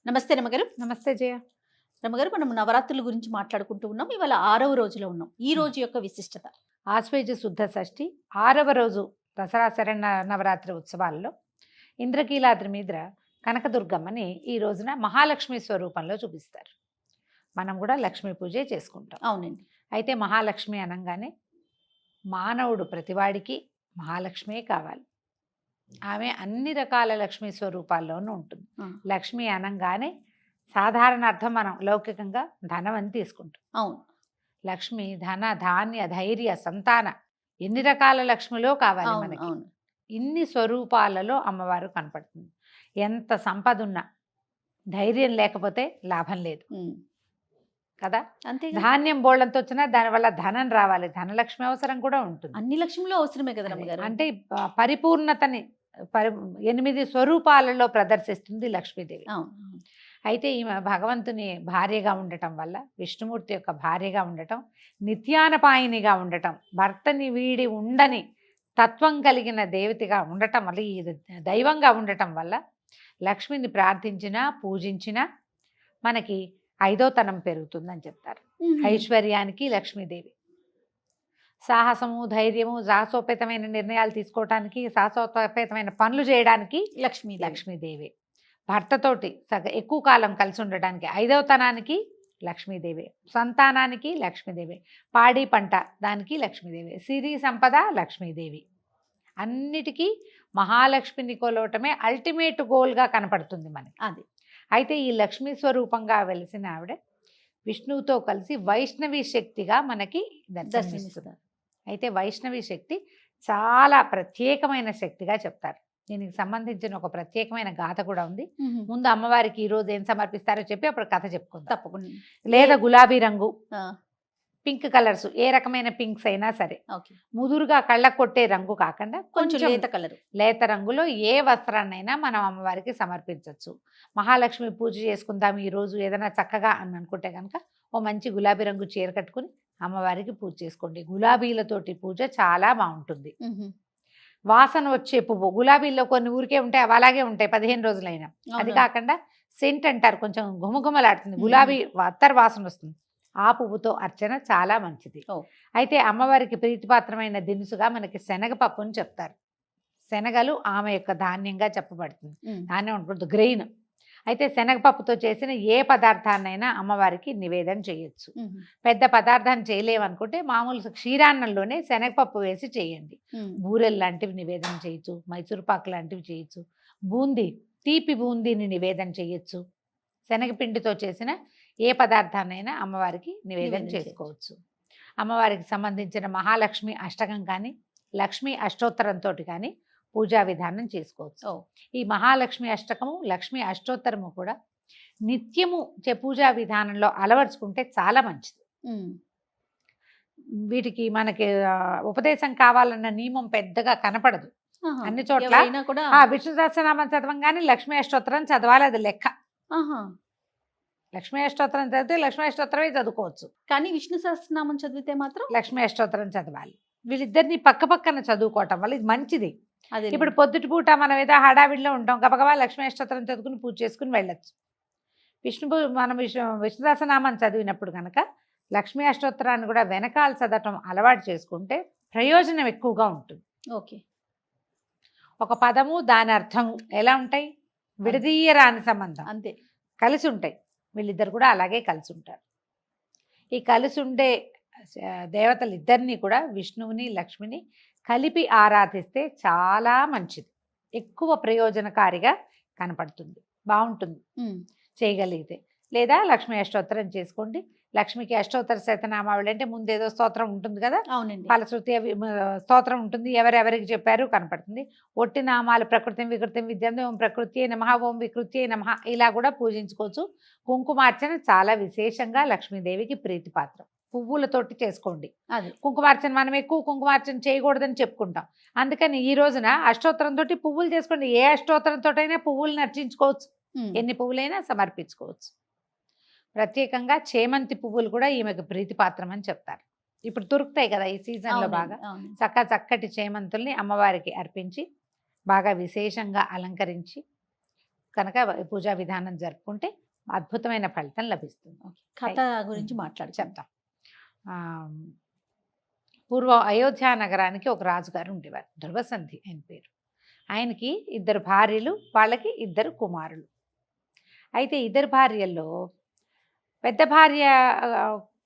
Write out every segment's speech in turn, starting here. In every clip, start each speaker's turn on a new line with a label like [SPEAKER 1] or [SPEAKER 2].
[SPEAKER 1] నమస్తే రమగారు.
[SPEAKER 2] నమస్తే జయ.
[SPEAKER 1] రమగారు, మనం నవరాత్రుల గురించి మాట్లాడుకుంటూ ఉన్నాం. ఇవాళ 6వ రోజులో ఉన్నాం. ఈ రోజు యొక్క విశిష్టత.
[SPEAKER 2] ఆశ్వేజ శుద్ధ షష్ఠి 6వ రోజు దసరా శరణ నవరాత్రి ఉత్సవాల్లో ఇంద్రకీలాద్రి మీద కనకదుర్గమ్మని ఈ రోజున మహాలక్ష్మి స్వరూపంలో చూపిస్తారు. మనం కూడా లక్ష్మీ పూజే చేసుకుంటాం.
[SPEAKER 1] అవునండి.
[SPEAKER 2] అయితే మహాలక్ష్మి అనగానే మానవుడు ప్రతివాడికి మహాలక్ష్మే కావాలి. ఆమె అన్ని రకాల లక్ష్మీ స్వరూపాల్లోనూ ఉంటుంది. లక్ష్మి అనగానే సాధారణ అర్థం మనం లౌకికంగా ధనం అని తీసుకుంటాం.
[SPEAKER 1] అవును.
[SPEAKER 2] లక్ష్మి ధన ధాన్య ధైర్య సంతాన ఎన్ని రకాల లక్ష్మిలో కావాలి
[SPEAKER 1] అవును.
[SPEAKER 2] మనకి.
[SPEAKER 1] అవును.
[SPEAKER 2] ఇన్ని స్వరూపాలలో అమ్మవారు కనపడుతుంది. ఎంత సంపద ఉన్నా ధైర్యం లేకపోతే లాభం లేదు కదా.
[SPEAKER 1] అంతే.
[SPEAKER 2] ధాన్యం బోళ్ళంతో వచ్చినా దానివల్ల ధనం రావాలి, ధనలక్ష్మి అవసరం కూడా ఉంటుంది.
[SPEAKER 1] అన్ని లక్ష్మిలో అవసరమే కదా రమగారు.
[SPEAKER 2] అంటే పరిపూర్ణతని 8 స్వరూపాలలో ప్రదర్శిస్తుంది లక్ష్మీదేవి.
[SPEAKER 1] అవును.
[SPEAKER 2] అయితే ఈమె భగవంతుని భార్యగా ఉండటం వల్ల, విష్ణుమూర్తి యొక్క భార్యగా ఉండటం, నిత్యానపాయినిగా ఉండటం, భర్తని వీడి ఉండని తత్వం కలిగిన దేవతగా ఉండటం వల్ల, ఈ దైవంగా ఉండటం వల్ల లక్ష్మిని ప్రార్థించినా పూజించినా మనకి 5వ తనం పెరుగుతుందని చెప్తారు. ఐశ్వర్యానికి లక్ష్మీదేవి, సాహసము ధైర్యము సాహసోపేతమైన నిర్ణయాలు తీసుకోవటానికి, సాహసోపేతమైన పనులు చేయడానికి లక్ష్మీదేవి. భర్తతోటి ఎక్కువ కాలం కలిసి ఉండడానికి 5వ తనానికి లక్ష్మీదేవి, సంతానానికి లక్ష్మీదేవి, పాడి పంట దానికి లక్ష్మీదేవి, సిరి సంపద లక్ష్మీదేవి. అన్నిటికీ మహాలక్ష్మిని కొలవటమే అల్టిమేట్ గోల్గా కనపడుతుంది మనకి.
[SPEAKER 1] అది.
[SPEAKER 2] అయితే ఈ లక్ష్మీ స్వరూపంగా వెలిసిన ఆవిడ విష్ణువుతో కలిసి వైష్ణవి శక్తిగా మనకి దర్శనమిస్తుంది. అయితే వైష్ణవి శక్తి చాలా ప్రత్యేకమైన శక్తిగా చెప్తారు. దీనికి సంబంధించిన ఒక ప్రత్యేకమైన గాథ కూడా ఉంది. ముందు అమ్మవారికి ఈ రోజు ఏం సమర్పిస్తారో చెప్పి అప్పుడు కథ చెప్పుకుందాం.
[SPEAKER 1] తప్పకుండా.
[SPEAKER 2] లేదా గులాబీ రంగు, పింక్ కలర్స్, ఏ రకమైన పింక్స్ అయినా సరే, ముదురుగా కళ్ళకు కొట్టే రంగు కాకుండా
[SPEAKER 1] కొంచెం లేత కలర్,
[SPEAKER 2] లేత రంగులో ఏ వస్త్రాన్నైనా మనం అమ్మవారికి సమర్పించవచ్చు. మహాలక్ష్మి పూజ చేసుకుందాం ఈ రోజు ఏదైనా చక్కగా అని అనుకుంటే కనుక ఓ మంచి గులాబీ రంగు చీర కట్టుకుని అమ్మవారికి పూజ చేసుకోండి. గులాబీలతోటి పూజ చాలా బాగుంటుంది. వాసన వచ్చే పువ్వు, గులాబీల్లో కొన్ని ఊరికే ఉంటాయి, అవి అలాగే ఉంటాయి 15 రోజులైనా. అది కాకుండా సెంట్ అంటారు, కొంచెం గుమగుమలాడుతుంది, గులాబీ అత్తర్ వాసన వస్తుంది, ఆ పువ్వుతో అర్చన చాలా మంచిది. అయితే అమ్మవారికి ప్రీతిపాత్రమైన దినుసుగా మనకి శనగపప్పుని చెప్తారు. శనగలు ఆమె యొక్క ధాన్యంగా చెప్పబడుతుంది. ధాన్యం ఉంటుంది, గ్రెయిన్. అయితే శనగపప్పుతో చేసిన ఏ పదార్థాన్నైనా అమ్మవారికి నివేదన చేయొచ్చు. పెద్ద పదార్థాన్ని చేయలేమనుకుంటే మామూలు క్షీరాన్నంలోనే శనగపప్పు వేసి చేయండి. బూరెలు లాంటివి నివేదన చేయొచ్చు, మైసూరుపాకు లాంటివి చేయొచ్చు, బూందీ తీపి బూందీని నివేదన చేయొచ్చు. శనగపిండితో చేసిన ఏ పదార్థాన్నైనా అమ్మవారికి నివేదన చేసుకోవచ్చు. అమ్మవారికి సంబంధించిన మహాలక్ష్మి అష్టకం కానీ లక్ష్మీ అష్టోత్తరంతో కానీ పూజా విధానం చేసుకోవచ్చు. ఈ మహాలక్ష్మి అష్టకము లక్ష్మీ అష్టోత్తరము కూడా నిత్యము పూజా విధానంలో అలవర్చుకుంటే చాలా మంచిది. వీటికి మనకి ఉపదేశం కావాలన్న నియమం పెద్దగా కనపడదు. అన్ని చోట్ల విష్ణు సహస్రనామం చదవంగానే లక్ష్మీ అష్టోత్తరం చదవాలి, అది లెక్క. లక్ష్మీ అష్టోత్తరం చదివితే లక్ష్మీ అష్టోత్తరమే చదువుకోవచ్చు, కానీ
[SPEAKER 1] విష్ణు సహస్రనామం చదివితే మాత్రం
[SPEAKER 2] లక్ష్మీ అష్టోత్తరం చదవాలి. వీళ్ళిద్దరిని పక్క పక్కన చదువుకోవటం వల్ల ఇది మంచిది. ఇప్పుడు పొద్దుటి పూట మనం ఏదో హడావిడిలో ఉంటాం, గబగబా లక్ష్మీ అష్టోత్తరం చదువుకుని పూజ చేసుకుని వెళ్ళొచ్చు. మనం విష్ణు సహస్రనామం చదివినప్పుడు కనుక లక్ష్మీ అష్టోత్తరాన్ని కూడా వెనకాల చదవటం అలవాటు చేసుకుంటే ప్రయోజనం ఎక్కువగా ఉంటుంది. ఒక పదము దాని అర్థం ఎలా ఉంటాయి, విడదీయరాని సంబంధం, అంతే, కలిసి ఉంటాయి. వీళ్ళిద్దరు కూడా అలాగే కలిసి ఉంటారు. ఈ కలిసి ఉండే దేవతలు ఇద్దరిని కూడా, విష్ణువుని లక్ష్మిని కలిపి ఆరాధిస్తే చాలా మంచిది, ఎక్కువ ప్రయోజనకారిగా కనపడుతుంది, బాగుంటుంది చేయగలిగితే. లేదా లక్ష్మీ అష్టోత్తరం చేసుకోండి. లక్ష్మికి అష్టోత్తర శతనామావళి అంటే ముందేదో స్తోత్రం ఉంటుంది కదా, ఫలశ్రుతి స్తోత్రం ఉంటుంది, ఎవరెవరికి చెప్పారు కనపడుతుంది. ఒట్టి నామాలు ప్రకృతి వికృతి విద్యం, ఓం ప్రకృతి నమః, ఓం వికృతి నమః, ఇలా కూడా పూజించుకోవచ్చు. కుంకుమార్చన చాలా విశేషంగా లక్ష్మీదేవికి ప్రీతిపాత్రం. పువ్వులతోటి చేసుకోండి. కుంకుమార్చన మనం ఎక్కువ కుంకుమార్చన చేయకూడదని చెప్పుకుంటాం, అందుకని ఈ రోజున అష్టోత్తరంతో పువ్వులు చేసుకోండి. ఏ అష్టోత్తరంతో అయినా పువ్వులను అర్చించుకోవచ్చు, ఎన్ని పువ్వులైనా సమర్పించుకోవచ్చు. ప్రత్యేకంగా చేమంతి పువ్వులు కూడా ఈమెకు ప్రీతిపాత్రం అని చెప్తారు. ఇప్పుడు దొరుకుతాయి కదా ఈ సీజన్లో, బాగా చక్కటి చేమంతుల్ని అమ్మవారికి అర్పించి బాగా విశేషంగా అలంకరించి కనుక పూజా విధానం జరుపుకుంటే అద్భుతమైన ఫలితం లభిస్తుంది.
[SPEAKER 1] కథ గురించి మాట్లాడు
[SPEAKER 2] చెప్తాం. పూర్వం అయోధ్య నగరానికి ఒక రాజుగారు ఉండేవారు, ధ్రువసంధి ఆయన పేరు. ఆయనకి 2 భార్యలు, వాళ్ళకి 2 కుమారులు. అయితే 2 భార్యల్లో పెద్ద భార్య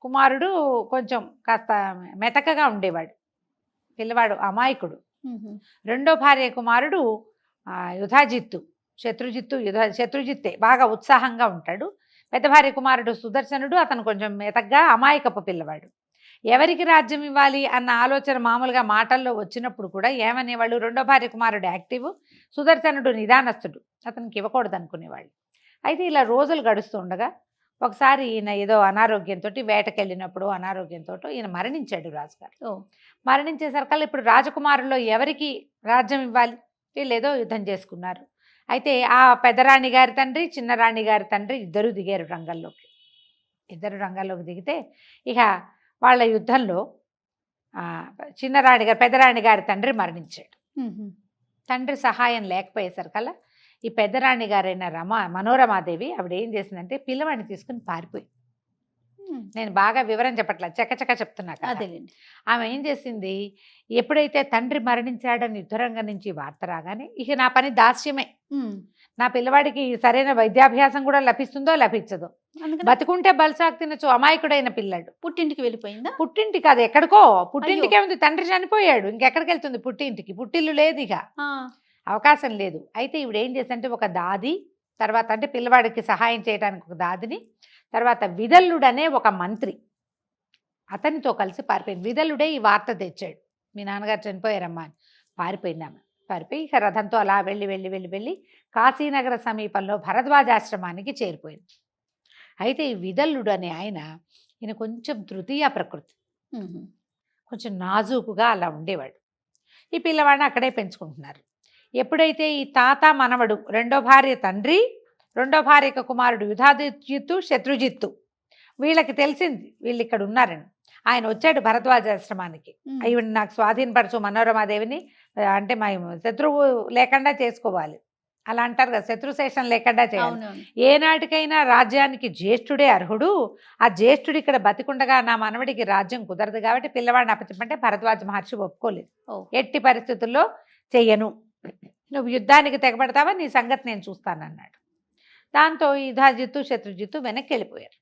[SPEAKER 2] కుమారుడు కొంచెం కాస్త మెతకగా ఉండేవాడు, పిల్లవాడు అమాయకుడు. రెండో భార్య కుమారుడు యుధాజిత్తు, శత్రుజిత్తే, బాగా ఉత్సాహంగా ఉంటాడు. పెద్ద భార్య కుమారుడు సుదర్శనుడు, అతను కొంచెం మెతగ్గా అమాయకపు పిల్లవాడు. ఎవరికి రాజ్యం ఇవ్వాలి అన్న ఆలోచన మామూలుగా మాటల్లో వచ్చినప్పుడు కూడా ఏమనేవాళ్ళు, రెండో భార్య కుమారుడు యాక్టివ్, సుదర్శనుడు నిదానస్తుడు, అతనికి ఇవ్వకూడదు అనుకునేవాళ్ళు. అయితే ఇలా రోజులు గడుస్తూ ఉండగా ఒకసారి ఈయన ఏదో అనారోగ్యంతో, వేటకెళ్ళినప్పుడు అనారోగ్యంతో ఈయన మరణించాడు రాజుగారు. మరణించేసరికల్లా ఇప్పుడు రాజకుమారుల్లో ఎవరికి రాజ్యం ఇవ్వాలి, వీళ్ళు ఏదో యుద్ధం చేసుకున్నారు. అయితే ఆ పెద్దరాణి గారి తండ్రి, చిన్నరాణి గారి తండ్రి ఇద్దరు దిగారు రంగంలోకి. రంగంలోకి దిగితే ఇక వాళ్ళ యుద్ధంలో పెద్దరాణి గారి తండ్రి మరణించాడు. తండ్రి సహాయం లేకపోయేసరికల్లా ఈ పెద్దరాణి గారైన మనోరమాదేవి ఆవిడ ఏం చేసిందంటే పిల్లవాడిని తీసుకుని పారిపోయింది. నేను బాగా వివరం చెప్పట్లా, చకచక చెప్తున్నా కదా. ఆమె ఏం చేసింది, ఎప్పుడైతే తండ్రి మరణించాడని యుద్ధరంగం నుంచి వార్త రాగానే ఇక నా పని దాస్యమే, నా పిల్లవాడికి సరైన వైద్యాభ్యాసం కూడా లభిస్తుందో లభించదో, బతుకుంటే బలసాకు తినచ్చు, అమాయకుడైన పిల్లాడు.
[SPEAKER 1] పుట్టింటికి వెళ్ళిపోయిందా?
[SPEAKER 2] పుట్టింటికి కాదు, ఎక్కడికో. పుట్టింటికే ఉంది, తండ్రి చనిపోయాడు, ఇంకెక్కడికి వెళ్తుంది పుట్టింటికి? పుట్టిల్లు లేదు, ఇక అవకాశం లేదు. అయితే ఈవిడ ఏం చేసిందంటే ఒక దాది, తర్వాత అంటే పిల్లవాడికి సహాయం చేయడానికి ఒక దాదిని, తర్వాత విదల్లుడనే ఒక మంత్రి, అతనితో కలిసి పారిపోయింది. విదల్లుడే ఈ వార్త తెచ్చాడు, మీ నాన్నగారు చనిపోయారమ్మా అని. పారిపోయిందామె. పారిపోయి ఇక రథంతో అలా వెళ్ళి కాశీనగర సమీపంలో భరద్వాజాశ్రమానికి చేరిపోయింది. అయితే ఈ విదల్లుడు అనే ఈయన కొంచెం తృతీయ ప్రకృతి, కొంచెం నాజూకుగా అలా ఉండేవాడు. ఈ పిల్లవాడిని అక్కడే పెంచుకుంటున్నారు. ఎప్పుడైతే ఈ తాత మనవడు, రెండో భార్య తండ్రి, రెండో భార్య కుమారుడు యుధాజిత్తు, శత్రుజిత్తు, వీళ్ళకి తెలిసింది వీళ్ళు ఇక్కడ ఉన్నారని. ఆయన వచ్చాడు భరద్వాజాశ్రమానికి, ఈవిడ నాకు స్వాధీనపరచు మనోరమాదేవిని, అంటే మేము శత్రువు లేకుండా చేసుకోవాలి, అలా అంటారు కదా, శత్రుశేషం లేకుండా చేయాలి. ఏనాటికైనా రాజ్యానికి జ్యేష్ఠుడే అర్హుడు, ఆ జ్యేష్ఠుడు ఇక్కడ బతికుండగా నా మనవడికి రాజ్యం కుదరదు కాబట్టి పిల్లవాడిని అప్పచెప్పంటే భరద్వాజ మహర్షి ఒప్పుకోలేదు. ఎట్టి పరిస్థితుల్లో చెయ్యను, నువ్వు యుద్ధానికి తెగబడతావా, నీ సంగతి నేను చూస్తానన్నాడు. దాంతో యుధాజిత్తు, శత్రుజిత్తు వెనక్కి వెళ్ళిపోయారు.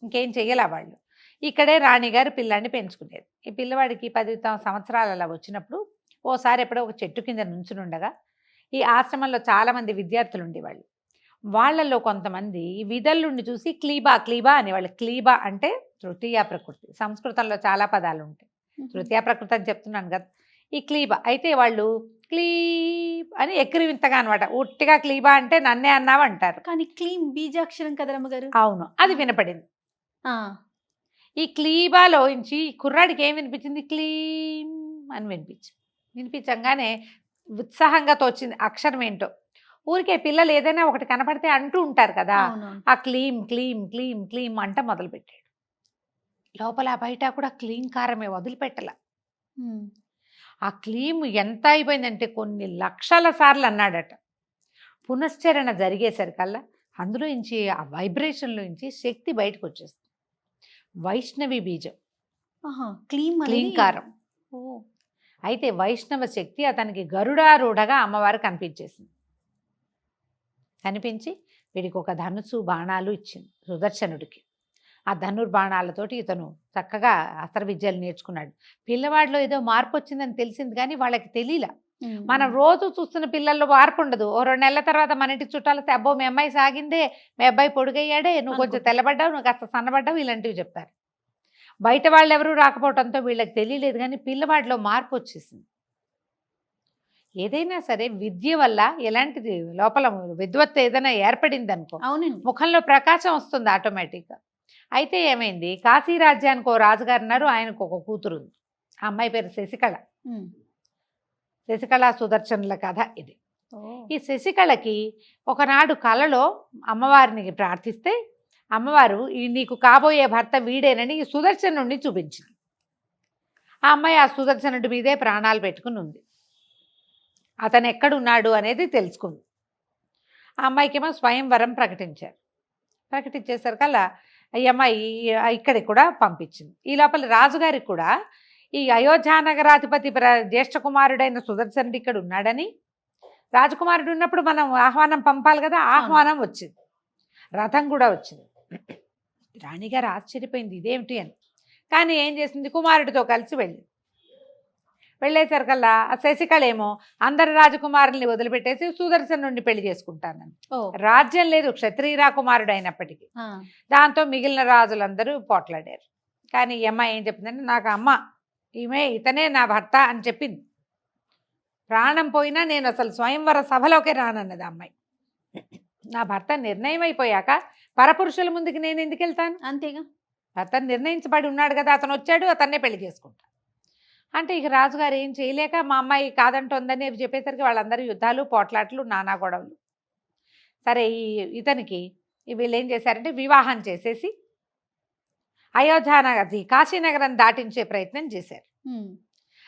[SPEAKER 2] ఇంకేం చెయ్యాల వాళ్ళు. ఇక్కడే రాణిగారు పిల్లాన్ని పెంచుకునేది. ఈ పిల్లవాడికి 10 సంవత్సరాలు అలా వచ్చినప్పుడు ఓసారి ఎప్పుడో ఒక చెట్టు కింద నుంచునుండగా ఈ ఆశ్రమంలో చాలామంది విద్యార్థులు ఉండేవాళ్ళు. వాళ్ళల్లో కొంతమంది ఈ విదల్లుండి చూసి క్లీబా అనేవాళ్ళు. క్లీబా అంటే తృతీయ ప్రకృతి, సంస్కృతంలో చాలా పదాలు ఉంటాయి, తృతీయ ప్రకృతి అని చెప్తున్నాను కదా. ఈ క్లీబా అయితే వాళ్ళు క్లీబ్ అని ఎక్కిరివింతగా అనమాట. ఉట్టిగా క్లీబా అంటే నన్నే అన్నావు అంటారు, కానీ
[SPEAKER 1] క్లీం బీజాక్షరం కదా రమ్మగారు.
[SPEAKER 2] అవును, అది వినపడింది. ఈ క్లీబాలో నుంచి కుర్రాడికి ఏం వినిపించింది, క్లీం అని వినిపించంగానే ఉత్సాహంగా తోచింది అక్షరం ఏంటో. ఊరికే పిల్లలు ఏదైనా ఒకటి కనపడితే అంటూ ఉంటారు కదా, ఆ క్లీం క్లీం క్లీం క్లీం అంట మొదలుపెట్టాడు. లోపల బయట కూడా క్లీంకారమే, వదిలిపెట్టల. ఆ క్లీం ఎంత అయిపోయిందంటే కొన్ని లక్షల సార్లు అన్నాడట. పునశ్చరణ జరిగేసరికల్లా అందులో నుంచి, ఆ వైబ్రేషన్లో నుంచి శక్తి బయటకు వచ్చేస్తుంది. వైష్ణవి బీజం, క్లీంకారం. అయితే వైష్ణవ శక్తి అతనికి గరుడారూఢగా అమ్మవారు కనిపించేసింది. కనిపించి వీడికి ఒక ధనుసు బాణాలు ఇచ్చింది సుదర్శనుడికి. ఆ ధనుర్బాణాలతోటి ఇతను చక్కగా అస్త్ర విద్యలు నేర్చుకున్నాడు. పిల్లవాడిలో ఏదో మార్పు వచ్చిందని తెలిసింది, కానీ వాళ్ళకి తెలియలా. మనం రోజు చూస్తున్న పిల్లల్లో మార్పు ఉండదు. ఓ 2 నెలల తర్వాత మన ఇంటికి చుట్టాలతో అబ్బో మీ అమ్మాయి సాగిందే, మీ అబ్బాయి పొడుగయ్యాడే, నువ్వు కొంచెం తెల్లబడ్డావు, నువ్వు కాస్త సన్నబడ్డావు, ఇలాంటివి చెప్తారు. బయట వాళ్ళు ఎవరూ రాకపోవడంతో వీళ్ళకి తెలియలేదు, కానీ పిల్లవాడిలో మార్పు వచ్చేసింది. ఏదైనా సరే విద్య వల్ల ఎలాంటిది లోపల విద్వత్తు ఏదైనా ఏర్పడింది అనుకో, ముఖంలో ప్రకాశం వస్తుంది ఆటోమేటిక్గా. అయితే ఏమైంది, కాశీ రాజ్యానికి ఓ రాజుగారు ఉన్నారు, ఆయనకు ఒక కూతురు ఉంది. ఆ అమ్మాయి పేరు శశికళ. శశికళ సుదర్శనుల కథ ఇది. ఈ శశికళకి ఒకనాడు కలలో అమ్మవారిని ప్రార్థిస్తే అమ్మవారు ఈ నీకు కాబోయే భర్త వీడేనని ఈ సుదర్శనుడిని చూపించింది. ఆ అమ్మాయి ఆ సుదర్శనుడి మీదే ప్రాణాలు పెట్టుకుని ఉంది. అతను ఎక్కడున్నాడు అనేది తెలుసుకుంది. ఆ అమ్మాయికేమో స్వయంవరం ప్రకటించేసరికల్లా ఈ అమ్మాయి ఇక్కడికి కూడా పంపించింది. ఈ లోపల రాజుగారికి కూడా ఈ అయోధ్యానగరాధిపతి జ్యేష్ఠ కుమారుడైన సుదర్శనుడు ఇక్కడ ఉన్నాడని, రాజకుమారుడు ఉన్నప్పుడు మనం ఆహ్వానం పంపాలి కదా, ఆహ్వానం వచ్చింది, రథం కూడా వచ్చింది. రాణిగారు ఆశ్చర్యపోయింది ఇదేమిటి అని. కానీ ఏం చేసింది, కుమారుడితో కలిసి వెళ్ళేసరికల్లా ఆ శశికళ ఏమో అందరి రాజకుమారుల్ని వదిలిపెట్టేసి సుదర్శనుడిని పెళ్లి చేసుకుంటానని. రాజ్యం లేదు, క్షత్రియ రాకుమారుడు అయినప్పటికీ. దాంతో మిగిలిన రాజులందరూ పోట్లాడారు. కానీ ఈ అమ్మాయి ఏం చెప్పిందంటే, నాకు అమ్మ ఇతనే నా భర్త అని చెప్పింది. ప్రాణం పోయినా నేను అసలు స్వయంవర సభలోకే రానన్నది అమ్మాయి. నా భర్త నిర్ణయం అయిపోయాక పరపురుషుల ముందుకి నేను ఎందుకు వెళ్తాను?
[SPEAKER 1] అంతేగా,
[SPEAKER 2] అతను నిర్ణయించబడి ఉన్నాడు కదా, అతను వచ్చాడు, అతన్నే పెళ్లి చేసుకుంటా అంటే ఇక రాజుగారు ఏం చేయలేక మా అమ్మాయి కాదంటోందని చెప్పేసరికి వాళ్ళందరూ యుద్ధాలు, పోట్లాట్లు, నానా గొడవలు. సరే ఇతనికి వీళ్ళు ఏం చేశారంటే వివాహం చేసేసి అయోధ్యానగర్ కాశీనగరం దాటించే ప్రయత్నం చేశారు.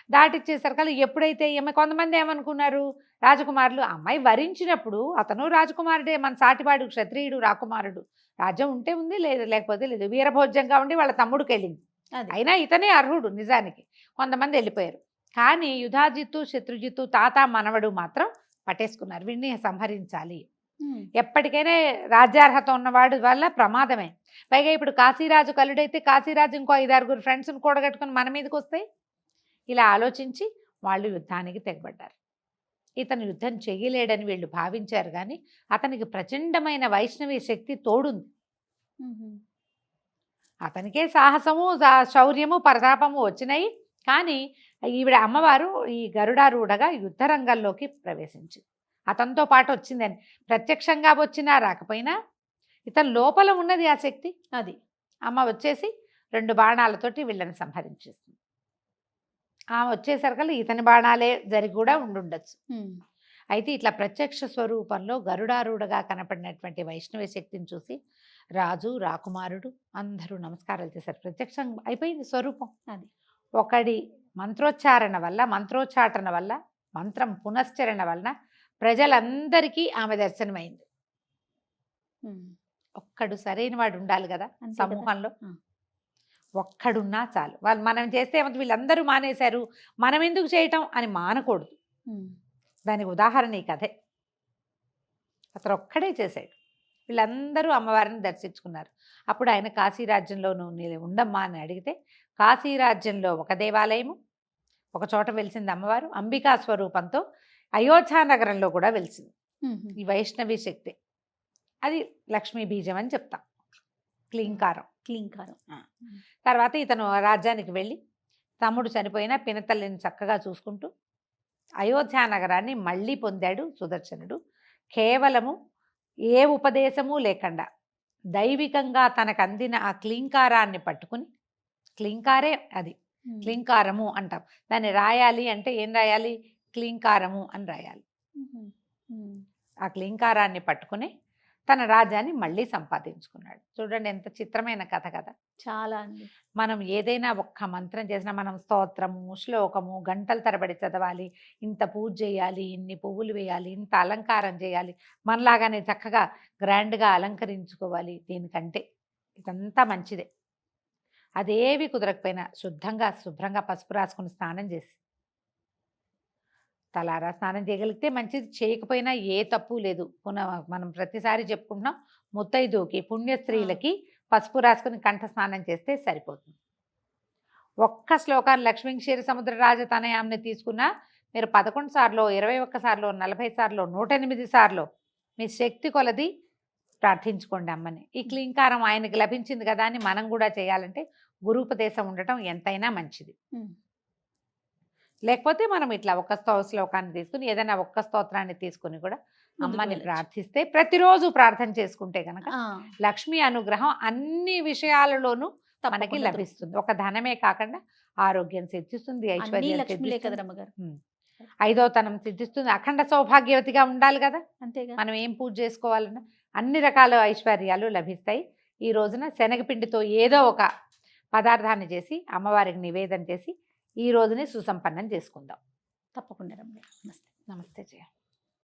[SPEAKER 2] దాటిచ్చేసరికి ఎప్పుడైతే కొంతమంది ఏమనుకున్నారు, రాజకుమారులు అమ్మాయి వరించినప్పుడు అతను రాజకుమారుడే, మన సాటివాడు క్షత్రియుడు రాకుమారుడు, రాజ్యం ఉంటే ఉంది, లేకపోతే లేదు, వీరభోజ్యంగా ఉండి వాళ్ళ తమ్ముడికి వెళ్ళింది, అయినా ఇతనే అర్హుడు నిజానికి. కొంతమంది వెళ్ళిపోయారు. కానీ యుధాజిత్తు, శత్రుజిత్తు, తాత మనవడు మాత్రం పట్టేసుకున్నారు, వీడిని సంహరించాలి. ఎప్పటికైనా రాజ్యార్హత ఉన్నవాడు వల్ల ప్రమాదమే. పైగా ఇప్పుడు కాశీరాజు కలుడైతే కాశీరాజు ఇంకో 5-6 ఫ్రెండ్స్ని కూడగట్టుకుని మన మీదకి వస్తాయి. ఇలా ఆలోచించి వాళ్ళు యుద్ధానికి తెగబడ్డారు. ఇతను యుద్ధం చెయ్యలేడని వీళ్ళు భావించారు. కానీ అతనికి ప్రచండమైన వైష్ణవి శక్తి తోడుంది. అతనికే సాహసము, శౌర్యము, ప్రతాపము వచ్చినాయి. కానీ ఈవిడ అమ్మవారు ఈ గరుడారూఢగా యుద్ధ రంగంలోకి ప్రవేశించింది. అతనితో పాటు వచ్చిందని ప్రత్యక్షంగా వచ్చినా రాకపోయినా ఇతని లోపల ఉన్నది ఆ శక్తి. అది అమ్మ వచ్చేసి 2 బాణాలతోటి వీళ్ళని సంహరించేస్తుంది. ఆమె వచ్చేసరికి ఇతని బాణాలే జరిగి కూడా ఉండుండొచ్చు. అయితే ఇట్లా ప్రత్యక్ష స్వరూపంలో గరుడారూఢగా కనపడినటువంటి వైష్ణవ శక్తిని చూసి రాజు, రాకుమారుడు అందరూ నమస్కారాలు చేశారు. ప్రత్యక్షం అయిపోయింది స్వరూపం. అది ఒకడి మంత్రోచ్చారణ వల్ల, మంత్రోచ్చాటన వల్ల, మంత్రం పునశ్చరణ వలన ప్రజలందరికీ ఆమె దర్శనమైంది. ఒక్కడు సరైన వాడు ఉండాలి కదా సమూహంలో, ఒక్కడున్నా చాలు. వాళ్ళు మనం చేస్తే ఏమంటే వీళ్ళందరూ మానేశారు, మనం ఎందుకు చేయటం అని మానకూడదు. దానికి ఉదాహరణ ఈ కథే. అతను ఒక్కడే చేశాడు, వీళ్ళందరూ అమ్మవారిని దర్శించుకున్నారు. అప్పుడు ఆయన కాశీరాజ్యంలో నువ్వు ఉండమ్మా అని అడిగితే, కాశీరాజ్యంలో ఒక దేవాలయము, ఒక చోట వెలిసింది అమ్మవారు అంబికా స్వరూపంతో, అయోధ్యానగరంలో కూడా వెలిసింది ఈ వైష్ణవి శక్తి. అది లక్ష్మీ బీజం అని చెప్తాం, క్లీంకారం. తర్వాత ఇతను రాజ్యానికి వెళ్ళి తమ్ముడు చనిపోయినా పినతల్లిని చక్కగా చూసుకుంటూ అయోధ్యానగరాన్ని మళ్ళీ పొందాడు సుదర్శనుడు. కేవలము ఏ ఉపదేశము లేకుండా దైవికంగా తనకు అందిన ఆ క్లీంకారాన్ని పట్టుకుని, క్లీంకారే అది, క్లీంకారము అంటాం. దాన్ని రాయాలి అంటే ఏం రాయాలి, క్లీంకారము అని రాయాలి. ఆ క్లీంకారాన్ని పట్టుకుని తన రాజ్యాన్ని మళ్ళీ సంపాదించుకున్నాడు. చూడండి ఎంత చిత్రమైన కథ కదా.
[SPEAKER 1] చాలా అండి.
[SPEAKER 2] మనం ఏదైనా ఒక్క మంత్రం చేసినా మనం స్తోత్రము, శ్లోకము గంటల తరబడి చదవాలి, ఇంత పూజ చేయాలి, ఇన్ని పువ్వులు వేయాలి, ఇంత అలంకారం చేయాలి, మనలాగానే చక్కగా గ్రాండ్గా అలంకరించుకోవాలి. దీనికంటే ఇదంతా మంచిదే. అదేవి కుదరకపోయినా శుభ్రంగా పసుపు రాసుకుని స్నానం చేసి, తలారా స్నానం చేయగలిగితే మంచిది, చేయకపోయినా ఏ తప్పు లేదు. మనం ప్రతిసారి చెప్పుకుంటున్నాం, ముత్తైదుకి పుణ్యస్త్రీలకి పసుపు రాసుకుని కంఠ స్నానం చేస్తే సరిపోతుంది. ఒక్క శ్లోకాన్ని లక్ష్మీ క్షీర సముద్ర రాజతనయాన్ని తీసుకున్నా మీరు 11 సార్లు, 21 సార్లు, 40 సార్లు, 108 సార్లు మీ శక్తి కొలది ప్రార్థించుకోండి అమ్మని. ఈ క్లీంకారం ఆయనకి లభించింది కదా అని మనం కూడా చేయాలంటే గురూపదేశం ఉండటం ఎంతైనా మంచిది. లేకపోతే మనం ఇట్లా ఒక్క శ్లోకాన్ని తీసుకుని ఏదైనా ఒక్క స్తోత్రాన్ని తీసుకుని కూడా అమ్మని ప్రార్థిస్తే, ప్రతిరోజు ప్రార్థన చేసుకుంటే కనుక లక్ష్మీ అనుగ్రహం అన్ని విషయాలలోనూ మనకి లభిస్తుంది. ఒక ధనమే కాకుండా ఆరోగ్యం సిద్ధిస్తుంది, ఐశ్వర్యం సిద్ధిస్తుంది, 5వ తనం సిద్ధిస్తుంది, అఖండ సౌభాగ్యవతిగా ఉండాలి కదా. అంతేగా మనం ఏం పూజ చేసుకోవాలన్నా అన్ని రకాల ఐశ్వర్యాలు లభిస్తాయి. ఈ రోజున శనగపిండితో ఏదో ఒక పదార్థాన్ని చేసి అమ్మవారికి నివేదన చేసి ఈ రోజుని సుసంపన్నం చేసుకుందాం.
[SPEAKER 1] తప్పకుండా రమ్య. నమస్తే.
[SPEAKER 2] నమస్తే జయ.